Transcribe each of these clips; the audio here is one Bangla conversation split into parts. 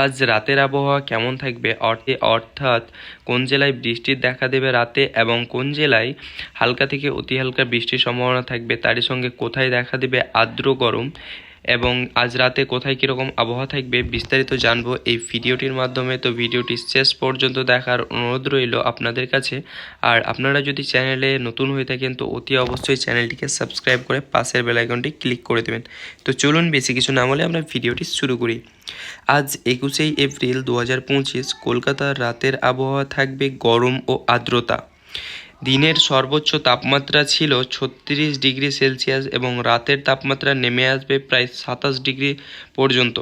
আজ রাতের আবহাওয়া কেমন থাকবে অর্থাৎ কোন জেলায় বৃষ্টির দেখা দেবে রাতে এবং কোন জেলায় হালকা থেকে অতি হালকা বৃষ্টির সম্ভাবনা থাকবে, তারই সঙ্গে কোথায় দেখা দেবে আর্দ্র গরম এবং আজ রাতে কোথায় কীরকম আবহাওয়া থাকবে বিস্তারিত জানবো এই ভিডিওটির মাধ্যমে। তো ভিডিওটি শেষ পর্যন্ত দেখার অনুরোধ রইল আপনাদের কাছে। আর আপনারা যদি চ্যানেলে নতুন হয়ে থাকেন তো অতি অবশ্যই চ্যানেলটিকে সাবস্ক্রাইব করে পাশের বেল আইকনটি ক্লিক করে দেবেন। তো চলুন বেশি কিছু না বলে আমরা ভিডিওটি শুরু করি। আজ 21 এপ্রিল 2025 কলকাতার রাতের আবহাওয়া থাকবে গরম ও আর্দ্রতা। দিনের সর্বোচ্চ তাপমাত্রা ছিল 36 ডিগ্রি সেলসিয়াস এবং রাতের তাপমাত্রা নেমে আসবে প্রায় 27 ডিগ্রি পর্যন্ত।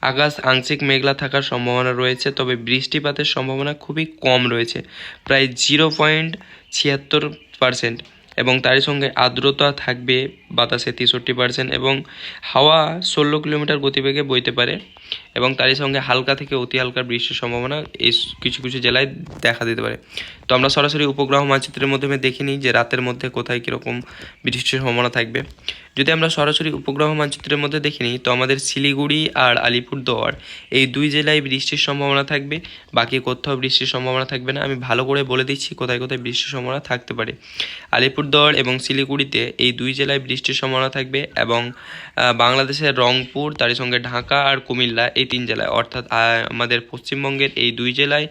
আকাশ আংশিক মেঘলা থাকার সম্ভাবনা রয়েছে, তবে বৃষ্টিপাতের সম্ভাবনা খুবই কম রয়েছে, প্রায় 0.76%, এবং তারই সঙ্গে আর্দ্রতা থাকবে বাতাসে 63% এবং হাওয়া 16 কিলোমিটার গতিবেগে বইতে পারে এবং তারই সঙ্গে হালকা থেকে অতি হালকা বৃষ্টির সম্ভাবনা এই কিছু কিছু জেলায় দেখা দিতে পারে। তো আমরা সরাসরি উপগ্রহ মানচিত্রের মাধ্যমে দেখে নিই যে রাতের মধ্যে কোথায় কীরকম বৃষ্টির সম্ভাবনা থাকবে। যদি আমরা সরাসরি উপগ্রহ মানচিত্রের মধ্যে দেখে নিই তো আমাদের শিলিগুড়ি আর আলিপুরদুয়ার এই দুই জেলায় বৃষ্টির সম্ভাবনা থাকবে, বাকি কোথাও বৃষ্টির সম্ভাবনা থাকবে না। আমি ভালো করে বলে দিচ্ছি কোথায় কোথায় বৃষ্টির সম্ভাবনা থাকতে পারে। আলিপুরদুয়ার এবং শিলিগুড়িতে এই দুই জেলায় বৃষ্টির সম্ভাবনা থাকবে এবং বাংলাদেশের রংপুর, তারই সঙ্গে ঢাকা আর কুমিল্লা এই তিন জেলায়, অর্থাৎ আমাদের পশ্চিমবঙ্গের এই দুই জেলায়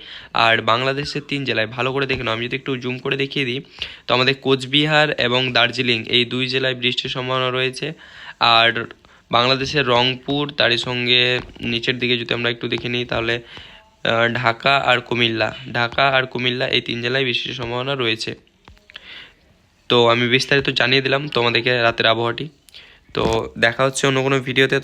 আর বাংলাদেশের তিন জেলায়। ভালো করে দেখে নাও, আমি যদি একটু জুম করে দেখিয়ে দিই তো আমাদের কোচবিহার এবং দার্জিলিং এই দুই জেলায় বৃষ্টির সম্ভাবনা রয়েছে। আর বাংলাদেশের রংপুর, তারই সঙ্গে নিচের দিকে যদি আমরা একটু দেখে নিই তাহলে ঢাকা আর কুমিল্লা এই তিন জেলায় বৃষ্টির সম্ভাবনা রয়েছে। তো আমি বিস্তারিত জানিয়ে দিলাম তোমাদেরকে রাতের আবহাওয়াটি। তো দেখা হচ্ছে অন্য কোনো ভিডিওতে।